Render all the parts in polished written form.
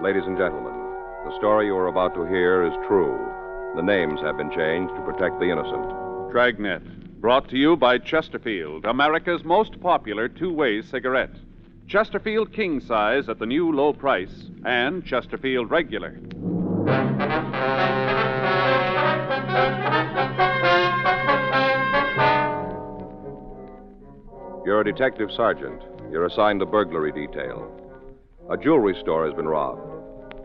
Ladies and gentlemen, the story you are about to hear is true. The names have been changed to protect the innocent. Dragnet, brought to you by Chesterfield, America's most popular two-way cigarette. Chesterfield King Size at the new low price, and Chesterfield Regular. You're a detective sergeant. You're assigned to burglary detail. A jewelry store has been robbed.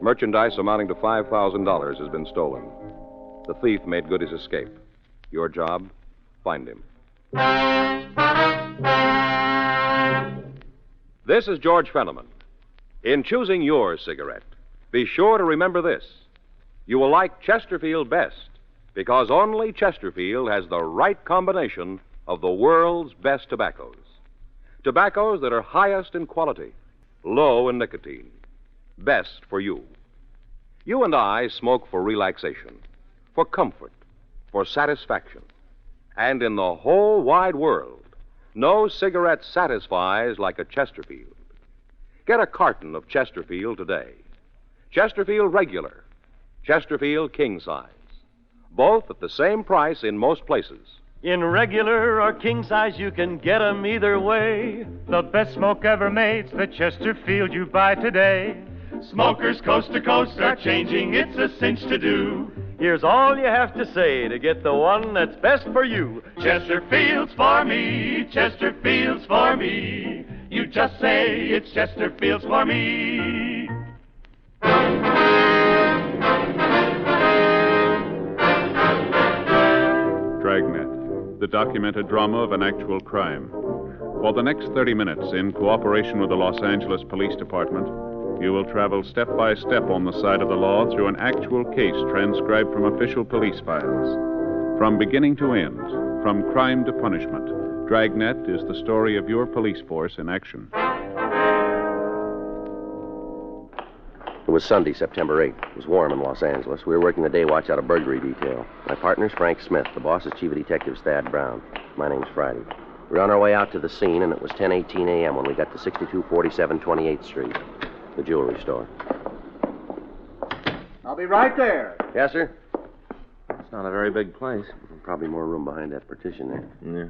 Merchandise amounting to $5,000 has been stolen. The thief made good his escape. Your job? Find him. This is George Fenneman. In choosing your cigarette, be sure to remember this. You will like Chesterfield best because only Chesterfield has the right combination of the world's best tobaccos. Tobaccos that are highest in quality, low in nicotine, best for you. You and I smoke for relaxation, for comfort, for satisfaction. And in the whole wide world, no cigarette satisfies like a Chesterfield. Get a carton of Chesterfield today. Chesterfield Regular, Chesterfield King Size. Both at the same price in most places. In regular or king size, you can get 'em either way. The best smoke ever made's the Chesterfield you buy today. Smokers coast to coast are changing, it's a cinch to do. Here's all you have to say to get the one that's best for you. Chesterfield's for me, Chesterfield's for me. You just say it's Chesterfield's for me. Dragnet, the documented drama of an actual crime. For the next 30 minutes, in cooperation with the Los Angeles Police Department, you will travel step by step on the side of the law through an actual case transcribed from official police files. From beginning to end, from crime to punishment, Dragnet is the story of your police force in action. It was Sunday, September 8th. It was warm in Los Angeles. We were working the day watch out of burglary detail. My partner's Frank Smith. The boss is Chief of Detectives Thad Brown. My name's Friday. We were on our way out to the scene, and it was 10:18 a.m. when we got to 6247 28th Street, the jewelry store. I'll be right there. Yes, sir? It's not a very big place. Probably more room behind that partition there. Yeah.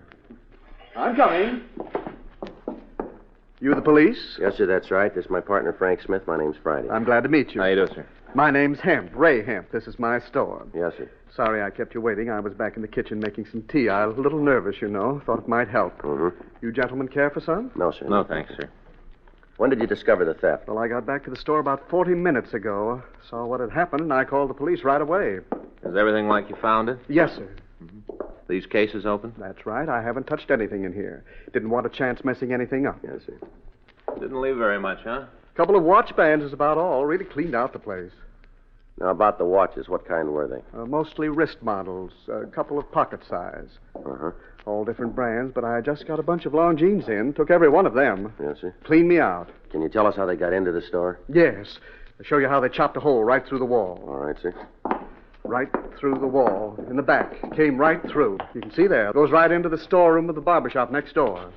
I'm coming. You the police? Yes, sir, that's right. This is my partner, Frank Smith. My name's Friday. I'm glad to meet you. How you do, sir? My name's Hemp, Ray Hemp. This is my store. Yes, sir. Sorry I kept you waiting. I was back in the kitchen making some tea. I was a little nervous, you know. Thought it might help. Mm-hmm. You gentlemen care for some? No, sir. No, thanks, sir. When did you discover the theft? Well, I got back to the store about 40 minutes ago. Saw what had happened, and I called the police right away. Is everything like you found it? Yes, sir. These cases open? That's right. I haven't touched anything in here. Didn't want a chance messing anything up. Yes, sir. Didn't leave very much, huh? Couple of watch bands is about all. Really cleaned out the place. Now, about the watches, what kind were they? Mostly wrist models. A couple of pocket size. Uh-huh. All different brands, but I just got a bunch of Longines in. Took every one of them. Yes, sir. Cleaned me out. Can you tell us how they got into the store? Yes. I'll show you how they chopped a hole right through the wall. All right, sir. Right through the wall. In the back. Came right through. You can see there. Goes right into the storeroom of the barbershop next door.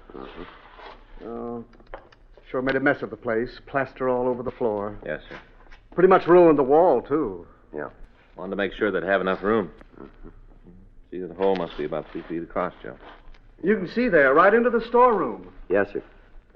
Sure made a mess of the place. Plaster all over the floor. Yes, sir. Pretty much ruined the wall, too. Yeah. Wanted to make sure they'd have enough room. See, the hole must be about 3 feet across, Joe. You can see there, right into the storeroom. Yes, sir.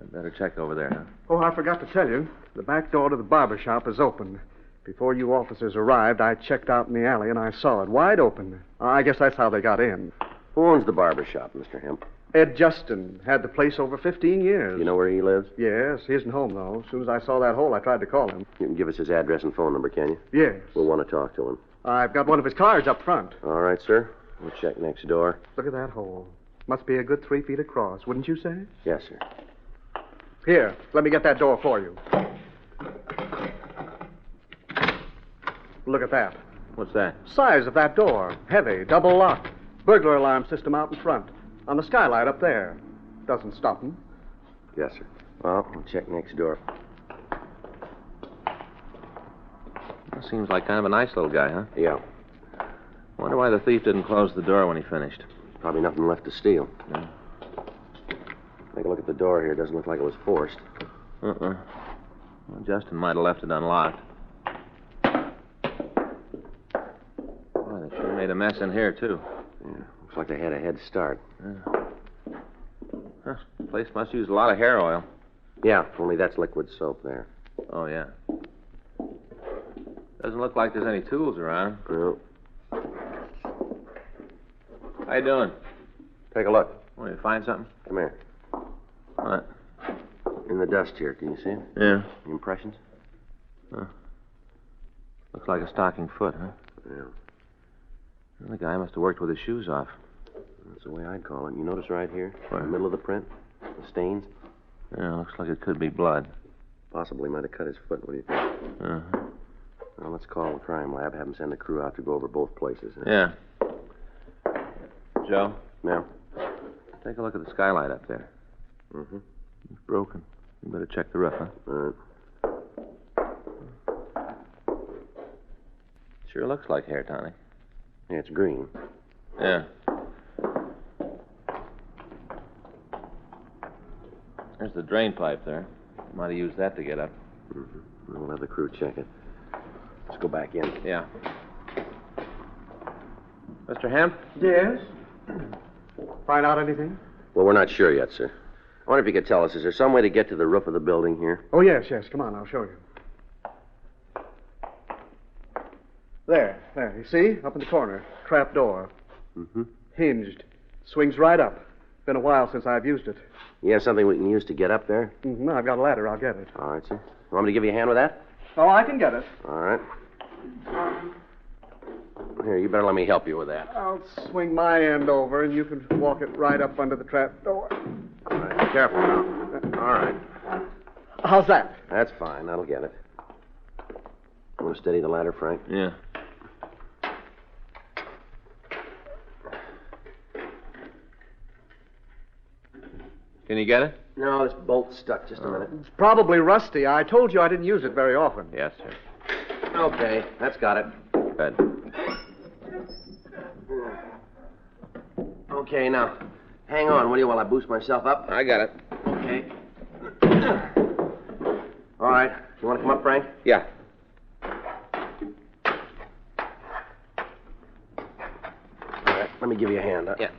I'd better check over there, huh? Oh, I forgot to tell you. The back door to the barbershop is open. Before you officers arrived, I checked out in the alley and I saw it wide open. I guess that's how they got in. Who owns the barber shop, Mr. Hemp? Ed Justin. Had the place over 15 years. You know where he lives? Yes, he isn't home, though. As soon as I saw that hole, I tried to call him. You can give us his address and phone number, can you? Yes. We'll want to talk to him. I've got one of his cards up front. All right, sir. We'll check next door. Look at that hole. Must be a good 3 feet across, wouldn't you say? Yes, sir. Here, let me get that door for you. Look at that. What's that? Size of that door. Heavy, double lock. Burglar alarm system out in front. On the skylight up there. Doesn't stop him. Yes, sir. Well, we'll check next door. Well, seems like kind of a nice little guy, huh? Yeah. Wonder why the thief didn't close the door when he finished. Probably nothing left to steal. Yeah. Take a look at the door here. Doesn't look like it was forced. Well, Justin might have left it unlocked. Made a mess in here, too. Yeah, looks like they had a head start. Huh. The place must use a lot of hair oil. Yeah, only that's liquid soap there. Oh, yeah. Doesn't look like there's any tools around. No. How you doing? Take a look. Want you find something? Come here. What? In the dust here, can you see it? Yeah. The impressions? Huh. Looks like a stocking foot, huh? Yeah. Well, the guy must have worked with his shoes off. That's the way I'd call it. You notice right here? Where? In the middle of the print? The stains? Yeah, looks like it could be blood. Possibly might have cut his foot. What do you think? Uh-huh. Well, let's call the crime lab, have them send a crew out to go over both places. Huh? Yeah. Joe, Yeah? take a look at the skylight up there. Mm-hmm. It's broken. You better check the roof, huh? All right. Sure looks like hair tonic. Yeah, it's green. Yeah. There's the drain pipe there. Might have used that to get up. Mm-hmm. We'll have the crew check it. Let's go back in. Yeah. Mr. Hemp? Yes? Find out anything? Well, we're not sure yet, sir. I wonder if you could tell us, is there some way to get to the roof of the building here? Oh, yes. Come on, I'll show you. There. You see? Up in the corner. Trap door. Mm-hmm. Hinged. Swings right up. Been a while since I've used it. You have something we can use to get up there? Mm-hmm. I've got a ladder. I'll get it. All right, sir. You want me to give you a hand with that? Oh, I can get it. All right. Here, you better let me help you with that. I'll swing my end over, and you can walk it right up under the trap door. All right, be careful now. All right. How's that? That's fine. That'll get it. You want to steady the ladder, Frank? Yeah. Can you get it? No, this bolt's stuck. Just a minute. It's probably rusty. I told you I didn't use it very often. Yes, sir. Okay, that's got it. Good. Okay, now, hang on, will you, while I boost myself up? I got it. Okay. All right. You want to come up, Frank? Yeah. All right, let me give you a hand. Yeah.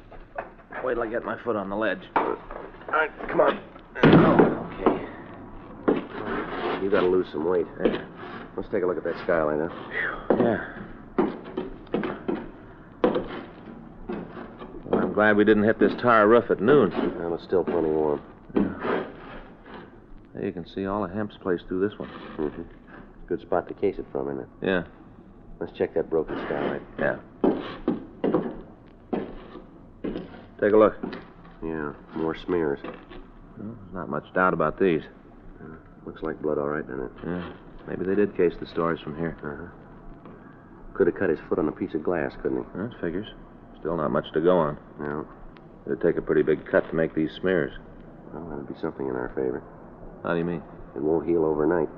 Wait till I get my foot on the ledge. All right, come on. Oh, okay. You got to lose some weight. Yeah. Let's take a look at that skylight, huh? Yeah. Well, I'm glad we didn't hit this tar roof at noon. Well, it's still plenty warm. There you can see all of Hemp's place through this one. Mm-hmm. Good spot to case it from, isn't it? Yeah. Let's check that broken skylight. Yeah. Take a look. Yeah, more smears. Well, there's not much doubt about these. Looks like blood, all right, doesn't it? Yeah. Maybe they did case the stores from here. Uh-huh. Could have cut his foot on a piece of glass, couldn't he? That figures. Still not much to go on. No. It'd take a pretty big cut to make these smears. Well, that'd be something in our favor. How do you mean? It won't heal overnight.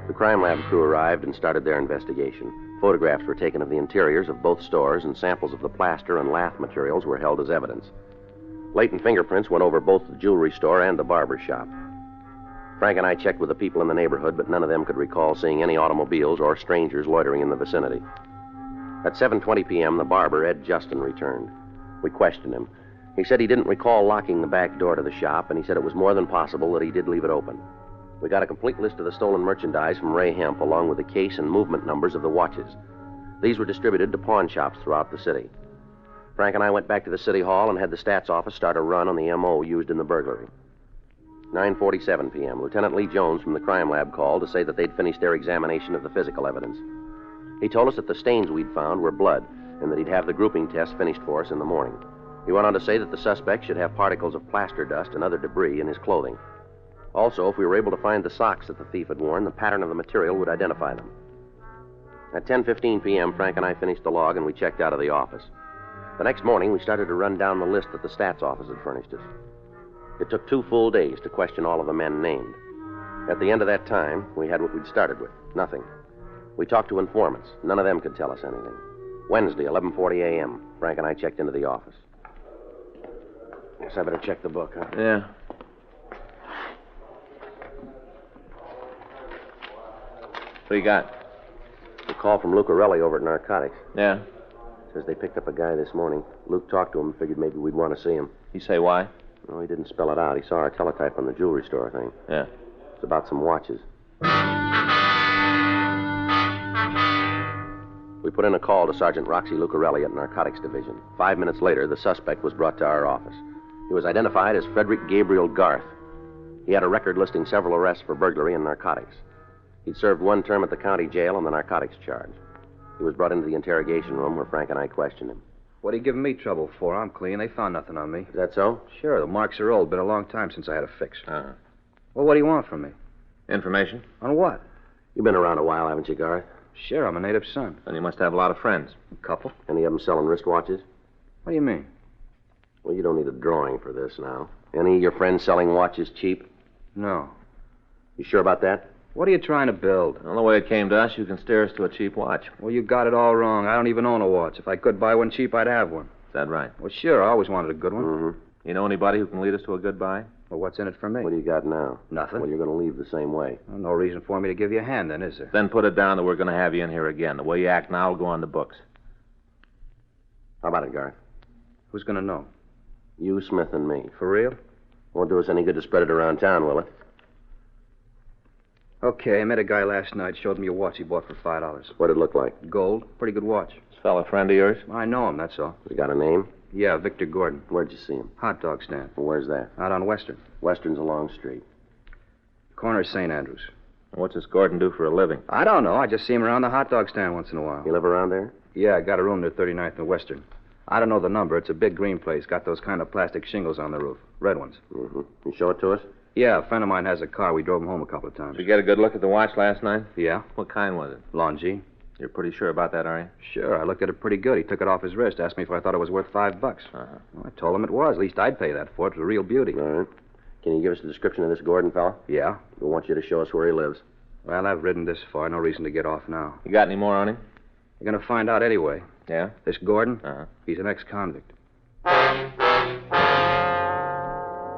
The crime lab crew arrived and started their investigation. Photographs were taken of the interiors of both stores, and samples of the plaster and lath materials were held as evidence. Latent fingerprints went over both the jewelry store and the barber shop. Frank and I checked with the people in the neighborhood, but none of them could recall seeing any automobiles or strangers loitering in the vicinity. At 7:20 p.m., the barber, Ed Justin, returned. We questioned him. He said he didn't recall locking the back door to the shop, and he said it was more than possible that he did leave it open. We got a complete list of the stolen merchandise from Ray Hemp, along with the case and movement numbers of the watches. These were distributed to pawn shops throughout the city. Frank and I went back to the city hall and had the stats office start a run on the M.O. used in the burglary. 9:47 p.m., Lieutenant Lee Jones from the crime lab called to say that they'd finished their examination of the physical evidence. He told us that the stains we'd found were blood and that he'd have the grouping test finished for us in the morning. He went on to say that the suspect should have particles of plaster dust and other debris in his clothing. Also, if we were able to find the socks that the thief had worn, the pattern of the material would identify them. At 10:15 p.m., Frank and I finished the log and we checked out of the office. The next morning, we started to run down the list that the stats office had furnished us. It took 2 full days to question all of the men named. At the end of that time, we had what we'd started with, nothing. We talked to informants. None of them could tell us anything. Wednesday, 11:40 a.m., Frank and I checked into the office. Guess I better check the book, huh? Yeah. What do you got? call from Lucarelli over at Narcotics. Yeah? Says they picked up a guy this morning. Luke talked to him and figured maybe we'd want to see him. You say why? No, he didn't spell it out. He saw our teletype on the jewelry store thing. Yeah. It's about some watches. We put in a call to Sergeant Roxy Lucarelli at Narcotics Division. 5 minutes later, the suspect was brought to our office. He was identified as Frederick Gabriel Garth. He had a record listing several arrests for burglary and narcotics. He'd served 1 term at the county jail on the narcotics charge. He was brought into the interrogation room where Frank and I questioned him. What are you giving me trouble for? I'm clean. They found nothing on me. Is that so? Sure, the marks are old. Been a long time since I had a fix. Uh-huh. Well, what do you want from me? Information? On what? You've been around a while, haven't you, Garth? Sure, I'm a native son. Then you must have a lot of friends. A couple. Any of them selling wristwatches? What do you mean? Well, you don't need a drawing for this now. Any of your friends selling watches cheap? No. You sure about that? What are you trying to build? Well, the way it came to us, you can steer us to a cheap watch. Well, you got it all wrong. I don't even own a watch. If I could buy one cheap, I'd have one. Is that right? Well, sure. I always wanted a good one. Mm-hmm. You know anybody who can lead us to a good buy? Well, what's in it for me? What do you got now? Nothing. Well, you're going to leave the same way. Well, no reason for me to give you a hand, then, is there? Then put it down that we're going to have you in here again. The way you act now will go on the books. How about it, Garth? Who's going to know? You, Smith, and me. For real? Won't do us any good to spread it around town, will it? Okay, I met a guy last night. Showed me a watch he bought for $5. What'd it look like? Gold. Pretty good watch. This fella a friend of yours? I know him, that's all. Has he got a name? Yeah, Victor Gordon. Where'd you see him? Hot dog stand. Well, where's that? Out on Western. Western's a long street. Corner of St. Andrews. What's this Gordon do for a living? I don't know. I just see him around the hot dog stand once in a while. You live around there? Yeah, I got a room near 39th and Western. I don't know the number. It's a big green place. Got those kind of plastic shingles on the roof. Red ones. Mm-hmm. You show it to us? Yeah, a friend of mine has a car. We drove him home a couple of times. Did you get a good look at the watch last night? Yeah? What kind was it? Longy. You're pretty sure about that, are you? Sure, I looked at it pretty good. He took it off his wrist, asked me if I thought it was worth $5. Uh-huh. Well, I told him it was. At least I'd pay that for it. It was a real beauty. All right. Can you give us a description of this Gordon fella? Yeah? We want you to show us where he lives. Well, I've ridden this far. No reason to get off now. You got any more on him? You're going to find out anyway. Yeah? This Gordon, Uh-huh. he's an ex-convict.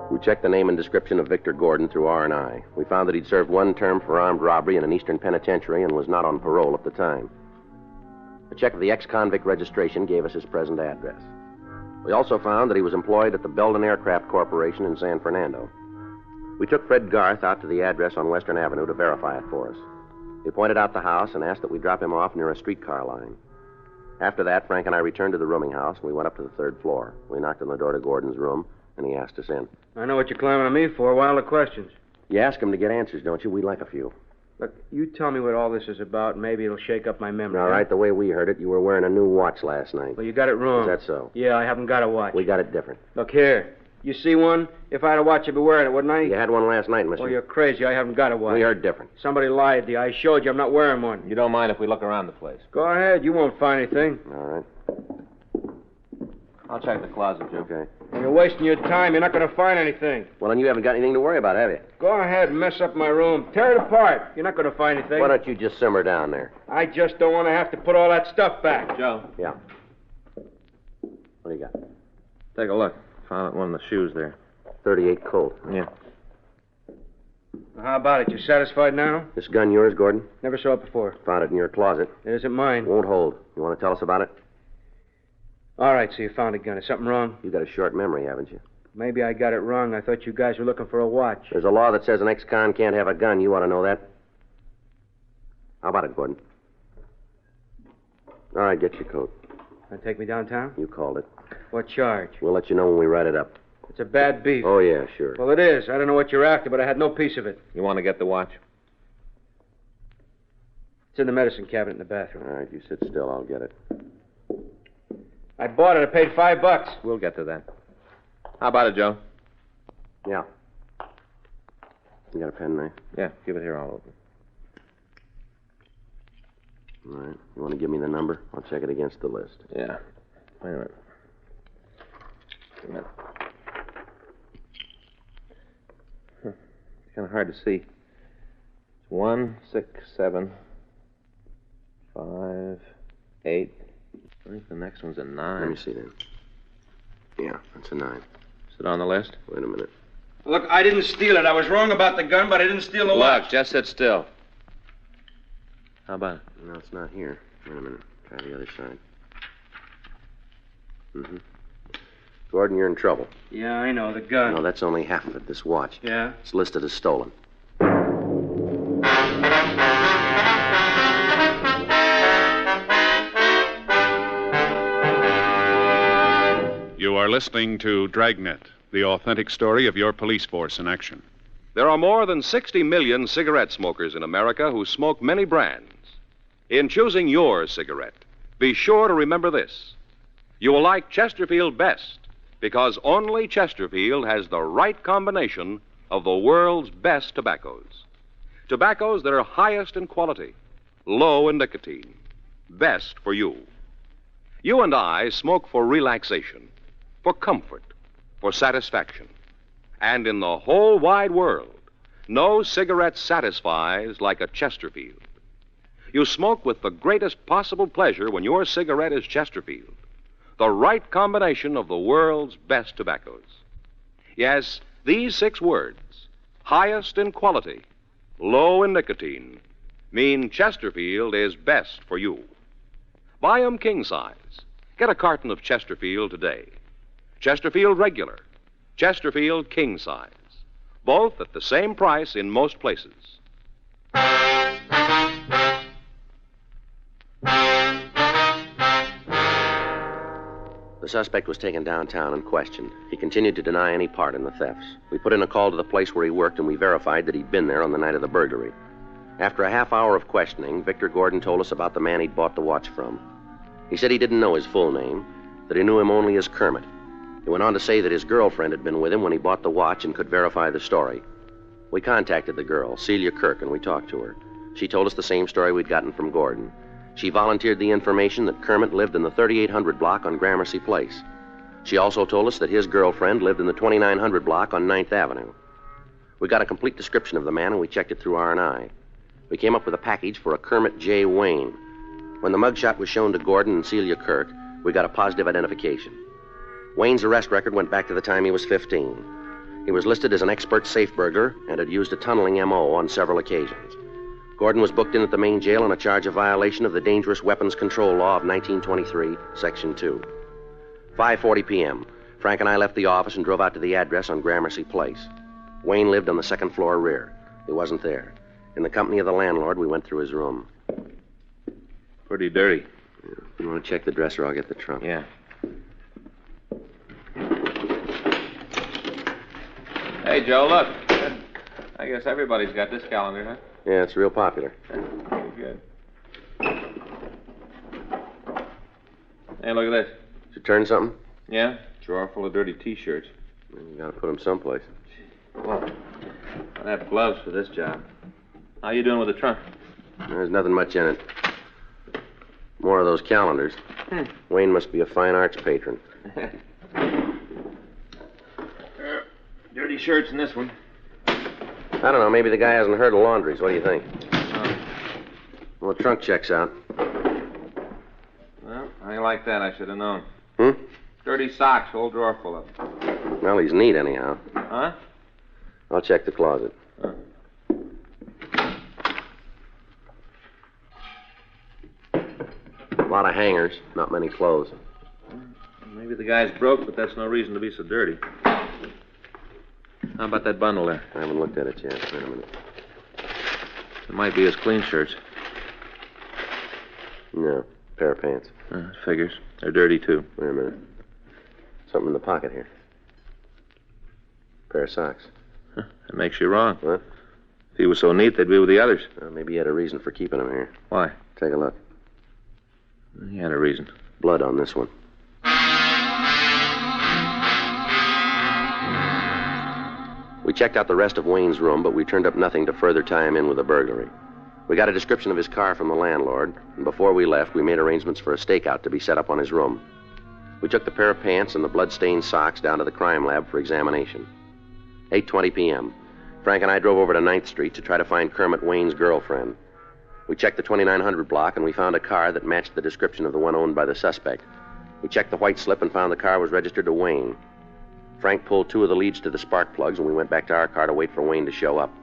We checked the name and description of Victor Gordon through R&I. We found that he'd served 1 term for armed robbery in an eastern penitentiary and was not on parole at the time. A check of the ex-convict registration gave us his present address. We also found that he was employed at the Belden Aircraft Corporation in San Fernando. We took Fred Garth out to the address on Western Avenue to verify it for us. He pointed out the house and asked that we drop him off near a streetcar line. After that, Frank and I returned to the rooming house, and we went up to the 3rd floor. We knocked on the door to Gordon's room, and he asked us in. I know what you're climbing on me for. Why all the questions? You ask him to get answers, don't you? We'd like a few. Look, you tell me what all this is about, and maybe it'll shake up my memory. All right, the way we heard it, you were wearing a new watch last night. Well, you got it wrong. Is that so? Yeah, I haven't got a watch. We got it different. Look here. You see one? If I had a watch, I'd be wearing it, wouldn't I? You had one last night, mister. Well, you're crazy. I haven't got a watch. We heard different. Somebody lied to you. I showed you I'm not wearing one. You don't mind if we look around the place? Go ahead. You won't find anything. All right. I'll check the closet, Joe. Okay. When you're wasting your time, you're not going to find anything. Well, then you haven't got anything to worry about, have you? Go ahead and mess up my room. Tear it apart. You're not going to find anything. Why don't you just simmer down there? I just don't want to have to put all that stuff back. Joe, Yeah. What do you got? take a look. Found one of the shoes there. 38 Colt. Yeah. How about it? You satisfied now? This gun yours, Gordon? Never saw it before. Found it in your closet. It isn't mine. Won't hold. You want to tell us about it? All right, so you found a gun. Is something wrong? You got a short memory, haven't you? Maybe I got it wrong. I thought you guys were looking for a watch. There's a law that says an ex-con can't have a gun. You ought to know that. How about it, Gordon? All right, get your coat. Want to take me downtown? You called it. What charge? We'll let you know when we write it up. It's a bad beef. Oh, yeah, sure. Well, it is. I don't know what you're after, but I had no piece of it. You want to get the watch? It's in the medicine cabinet in the bathroom. All right, you sit still. I'll get it. I bought it. I paid $5. We'll get to that. How about it, Joe? Yeah. You got a pen there? Yeah, give it here. I'll open. All right. You want to give me the number? I'll check it against the list. Yeah. Wait a minute. It's kind of hard to see. It's 1, 6, 7, 5, 8. I think the next one's a 9. Let me see then. Yeah, that's a 9. Is it on the list? Wait a minute. Look, I didn't steal it. I was wrong about the gun, but I didn't steal the watch. Look, just sit still. How about it? No, it's not here. Wait a minute. Try the other side. Mm-hmm. Gordon, you're in trouble. Yeah, I know. The gun. No, that's only half of it, this watch. Yeah? It's listed as stolen. You are listening to Dragnet, the authentic story of your police force in action. There are more than 60 million cigarette smokers in America who smoke many brands. In choosing your cigarette, be sure to remember this. You will like Chesterfield best because only Chesterfield has the right combination of the world's best tobaccos. Tobaccos that are highest in quality, low in nicotine, best for you. You and I smoke for relaxation, for comfort, for satisfaction. And in the whole wide world, no cigarette satisfies like a Chesterfield. You smoke with the greatest possible pleasure when your cigarette is Chesterfield, the right combination of the world's best tobaccos. Yes, these 6 words, highest in quality, low in nicotine, mean Chesterfield is best for you. Buy 'em king size. Get a carton of Chesterfield today. Chesterfield regular, Chesterfield king size. Both at the same price in most places. The suspect was taken downtown and questioned. He continued to deny any part in the thefts. We put in a call to the place where he worked, and we verified that he'd been there on the night of the burglary. After a half hour of questioning, Victor Gordon told us about the man he'd bought the watch from. He said he didn't know his full name, that he knew him only as Kermit. He went on to say that his girlfriend had been with him when he bought the watch and could verify the story. We contacted the girl, Celia Kirk, and we talked to her. She told us the same story we'd gotten from Gordon. She volunteered the information that Kermit lived in the 3800 block on Gramercy Place. She also told us that his girlfriend lived in the 2900 block on 9th Avenue. We got a complete description of the man, and we checked it through R&I. We came up with a package for a Kermit J. Wayne. When the mugshot was shown to Gordon and Celia Kirk, we got a positive identification. Wayne's arrest record went back to the time he was 15. He was listed as an expert safe burglar and had used a tunneling M.O. on several occasions. Gordon was booked in at the main jail on a charge of violation of the Dangerous Weapons Control Law of 1923, Section 2. 5:40 p.m. Frank and I left the office and drove out to the address on Gramercy Place. Wayne lived on the second floor rear. He wasn't there. In the company of the landlord, we went through his room. Pretty dirty. Yeah. You want to check the dresser? I'll get the trunk. Yeah. Hey, Joe, look. I guess everybody's got this calendar, huh? Yeah, it's real popular. Good. Hey, look at this. Did you turn something? Yeah? Drawer full of dirty T-shirts. You gotta put them someplace. Well, I have gloves for this job. How you doing with the trunk? There's nothing much in it. More of those calendars. Wayne must be a fine arts patron. Dirty shirts in this one. I don't know. Maybe the guy hasn't heard of laundries. What do you think? Well, the trunk checks out. Well, I ain't like that. I should have known. Hmm? Dirty socks, whole drawer full of them. Well, he's neat anyhow. Huh? I'll check the closet. A lot of hangers, not many clothes. Maybe the guy's broke, but that's no reason to be so dirty. How about that bundle there? I haven't looked at it yet. Wait a minute. It might be his clean shirts. No, pair of pants. Figures. They're dirty, too. Wait a minute. Something in the pocket here. Pair of socks. That makes you wrong. What? If he was so neat, they'd be with the others. Maybe he had a reason for keeping them here. Why? Take a look. He had a reason. Blood on this one. We checked out the rest of Wayne's room, but we turned up nothing to further tie him in with a burglary. We got a description of his car from the landlord, and before we left, we made arrangements for a stakeout to be set up on his room. We took the pair of pants and the blood-stained socks down to the crime lab for examination. 8:20 p.m. Frank and I drove over to 9th Street to try to find Kermit Wayne's girlfriend. We checked the 2900 block, and we found a car that matched the description of the one owned by the suspect. We checked the white slip and found the car was registered to Wayne. Frank pulled 2 of the leads to the spark plugs, and we went back to our car to wait for Wayne to show up.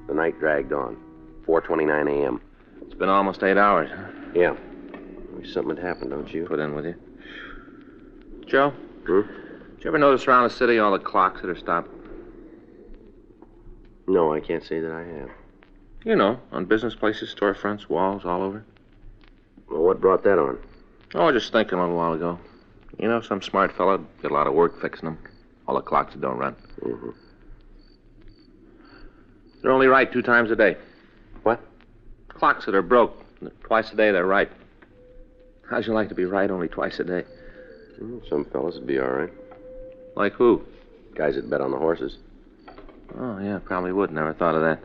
The night dragged on. 4:29 a.m. It's been almost 8 hours, huh? Yeah. Maybe something had happened, don't you? Put in with you. Joe? Hmm? Did you ever notice around the city all the clocks that are stopped? No, I can't say that I have. You know, on business places, storefronts, walls, all over. Well, what brought that on? Oh, I was just thinking a little while ago. You know, some smart fella did a lot of work fixing them. All the clocks that don't run. Mm-hmm. They're only right 2 times a day. What? Clocks that are broke. Twice a day, they're right. How'd you like to be right only twice a day? Some fellas would be all right. Like who? Guys that bet on the horses. Oh, yeah, probably would. Never thought of that.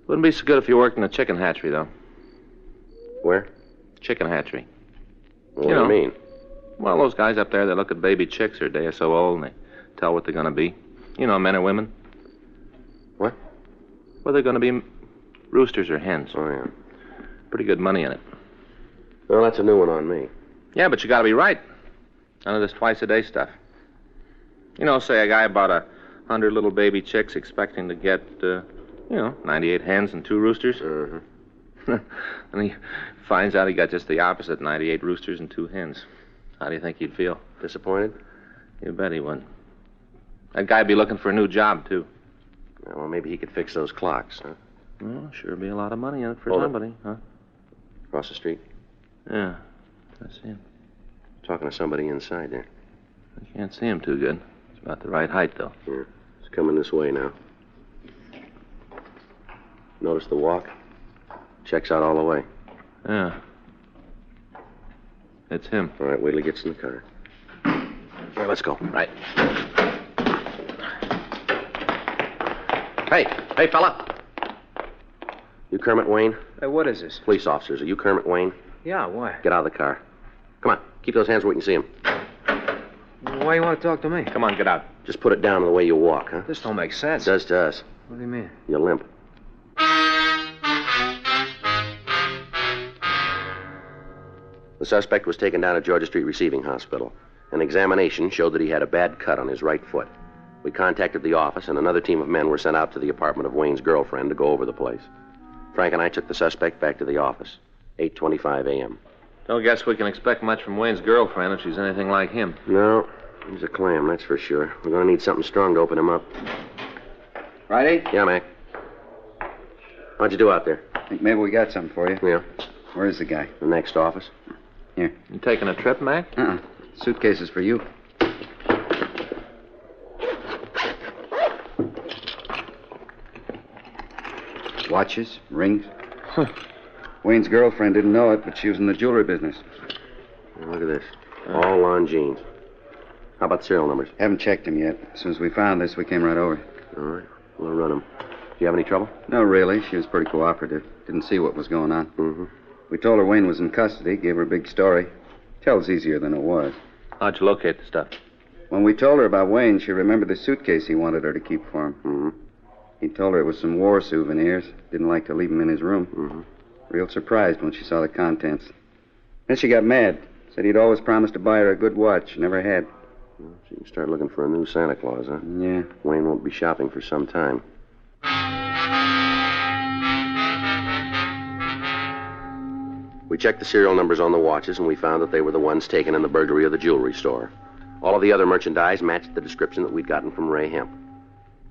Wouldn't be so good if you worked in a chicken hatchery, though. Where? Chicken hatchery. What do you mean? Well, those guys up there, they look at baby chicks who are a day or so old, and they tell what they're going to be. You know, men or women. What? Well, they're going to be roosters or hens. Oh, yeah. Pretty good money in it. Well, that's a new one on me. Yeah, but you got to be right. None of this twice-a-day stuff. You know, say a guy bought 100 little baby chicks expecting to get, 98 hens and 2 roosters. Uh-huh. And he finds out he got just the opposite, 98 roosters and 2 hens. How do you think he'd feel? Disappointed? You bet he would. That guy'd be looking for a new job, too. Yeah, well, maybe he could fix those clocks, huh? Well, sure be a lot of money in it for Hold it. somebody, huh? Across the street. Yeah, I see him. Talking to somebody inside there. I can't see him too good. It's about the right height, though. Yeah. It's coming this way now. Notice the walk? Checks out all the way. Yeah. It's him. All right, wait till he gets in the car. Here, let's go. Right. Hey, fella. You Kermit Wayne? Hey, what is this? Police officers. Are you Kermit Wayne? Yeah, why? Get out of the car. Come on. Keep those hands where we can see them. Why you want to talk to me? Come on, get out. Just put it down the way you walk, huh? This don't make sense. It does to us. What do you mean? You limp. The suspect was taken down to Georgia Street Receiving Hospital. An examination showed that he had a bad cut on his right foot. We contacted the office, and another team of men were sent out to the apartment of Wayne's girlfriend to go over the place. Frank and I took the suspect back to the office. 8:25 a.m. Don't guess we can expect much from Wayne's girlfriend if she's anything like him. No, he's a clam, that's for sure. We're going to need something strong to open him up. Friday? Yeah, Mac. How'd you do out there? Think maybe we got something for you. Yeah. Where's the guy? The next office. Here. You taking a trip, Mac? Suitcase is for you. Watches, rings. Wayne's girlfriend didn't know it, but she was in the jewelry business. Look at this. All Longines. How about the serial numbers? Haven't checked them yet. As soon as we found this, we came right over. All right. We'll run them. Do you have any trouble? No, really. She was pretty cooperative. Didn't see what was going on. Mm-hmm. We told her Wayne was in custody, gave her a big story. Tells easier than it was. How'd you locate the stuff? When we told her about Wayne, she remembered the suitcase he wanted her to keep for him. Mm-hmm. He told her it was some war souvenirs. Didn't like to leave them in his room. Mm-hmm. Real surprised when she saw the contents. Then she got mad. Said he'd always promised to buy her a good watch. Never had. Well, she can start looking for a new Santa Claus, huh? Yeah. Wayne won't be shopping for some time. We checked the serial numbers on the watches, and we found that they were the ones taken in the burglary of the jewelry store. All of the other merchandise matched the description that we'd gotten from Ray Hemp.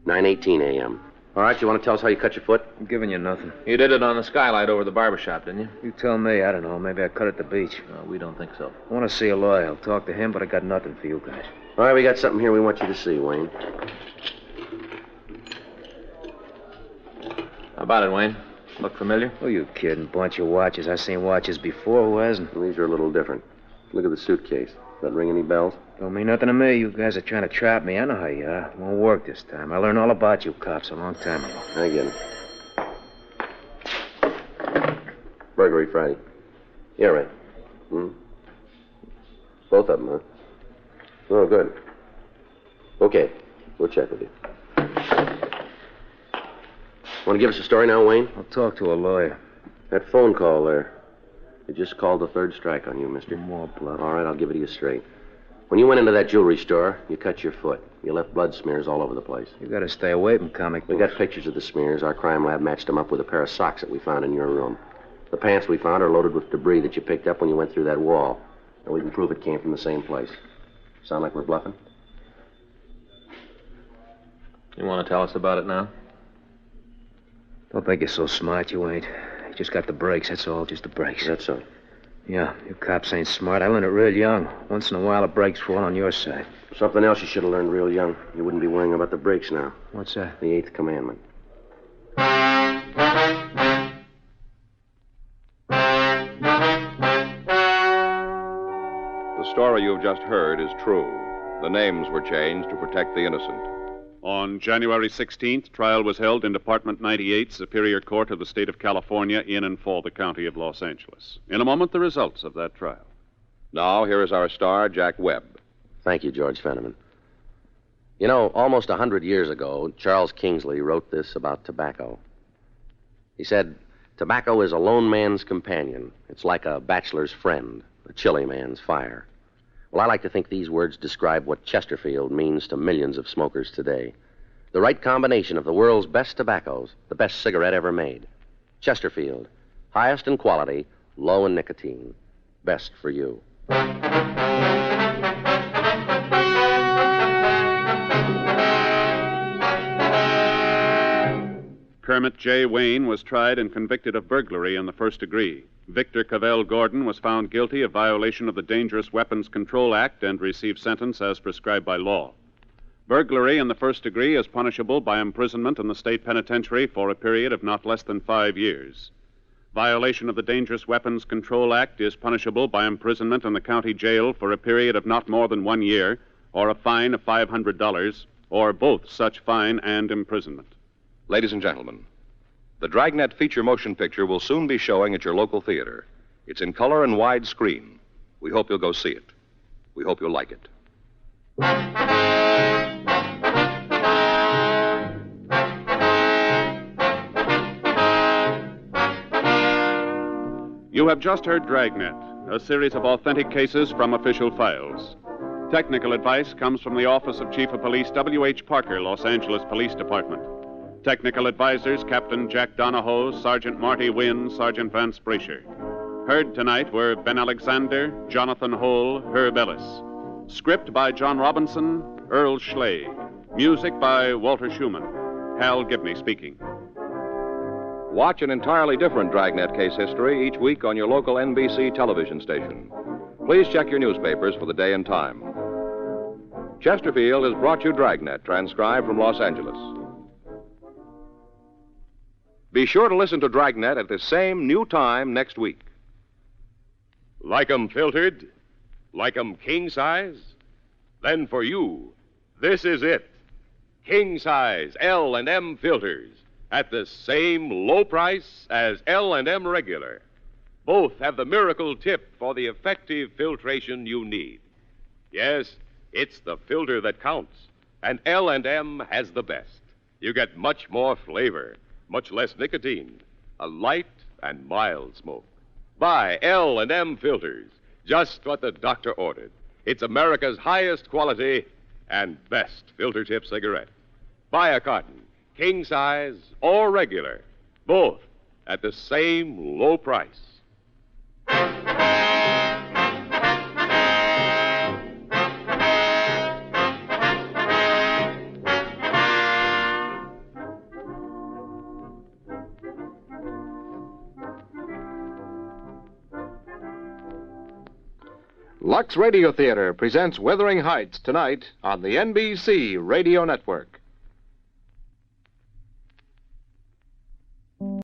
9:18 a.m. All right, you want to tell us how you cut your foot? I'm giving you nothing. You did it on the skylight over the barber shop, didn't you? You tell me. I don't know. Maybe I cut at the beach. No, we don't think so. I want to see a lawyer. I'll talk to him, but I got nothing for you guys. All right, we got something here we want you to see, Wayne. How about it, Wayne? Look familiar? Who you kidding? Bunch of watches. I've seen watches before. Who hasn't? Well, these are a little different. Look at the suitcase. Does that ring any bells? Don't mean nothing to me. You guys are trying to trap me. I know how you are. It won't work this time. I learned all about you cops a long time ago. I get it. Burglary Friday. Yeah, right. Both of them, huh? Oh, good. Okay. We'll check with you. Want to give us a story now, Wayne? I'll talk to a lawyer. That phone call there. They just called the third strike on you, mister. More bluff. All right, I'll give it to you straight. When you went into that jewelry store, you cut your foot. You left blood smears all over the place. You gotta stay away from comic books. We got pictures of the smears. Our crime lab matched them up with a pair of socks that we found in your room. The pants we found are loaded with debris that you picked up when you went through that wall. And we can prove it came from the same place. Sound like we're bluffing? You want to tell us about it now? Don't think you're so smart, you ain't. You just got the breaks, that's all, just the breaks. That's so. Yeah, you cops ain't smart. I learned it real young. Once in a while, the breaks fall on your side. Something else you should have learned real young. You wouldn't be worrying about the breaks now. What's that? The 8th commandment. The story you've just heard is true. The names were changed to protect the innocent. On January 16th, trial was held in Department 98, Superior Court of the State of California, in and for the County of Los Angeles. In a moment, the results of that trial. Now, here is our star, Jack Webb. Thank you, George Fenneman. You know, almost 100 years ago, Charles Kingsley wrote this about tobacco. He said, "Tobacco is a lone man's companion. It's like a bachelor's friend, a chilly man's fire." Well, I like to think these words describe what Chesterfield means to millions of smokers today. The right combination of the world's best tobaccos, the best cigarette ever made. Chesterfield, highest in quality, low in nicotine. Best for you. Kermit J. Wayne was tried and convicted of burglary in the first degree. Victor Cavell Gordon was found guilty of violation of the Dangerous Weapons Control Act and received sentence as prescribed by law. Burglary in the first degree is punishable by imprisonment in the state penitentiary for a period of not less than 5 years. Violation of the Dangerous Weapons Control Act is punishable by imprisonment in the county jail for a period of not more than 1 year, or a fine of $500, or both such fine and imprisonment. Ladies and gentlemen, the Dragnet feature motion picture will soon be showing at your local theater. It's in color and widescreen. We hope you'll go see it. We hope you'll like it. You have just heard Dragnet, a series of authentic cases from official files. Technical advice comes from the Office of Chief of Police W.H. Parker, Los Angeles Police Department. Technical advisors, Captain Jack Donahoe, Sergeant Marty Wynn, Sergeant Vance Brasher. Heard tonight were Ben Alexander, Jonathan Hole, Herb Ellis. Script by John Robinson, Earl Schley. Music by Walter Schumann. Hal Gibney speaking. Watch an entirely different Dragnet case history each week on your local NBC television station. Please check your newspapers for the day and time. Chesterfield has brought you Dragnet, transcribed from Los Angeles. Be sure to listen to Dragnet at the same new time next week. Like 'em filtered? Like 'em king size? Then for you, this is it. King size L&M filters at the same low price as L&M regular. Both have the miracle tip for the effective filtration you need. Yes, it's the filter that counts, and L&M has the best. You get much more flavor, much less nicotine, a light and mild smoke. Buy L&M filters, just what the doctor ordered. It's America's highest quality and best filter tip cigarette. Buy a carton, king size or regular, both at the same low price. Lux Radio Theater presents Wuthering Heights tonight on the NBC Radio Network.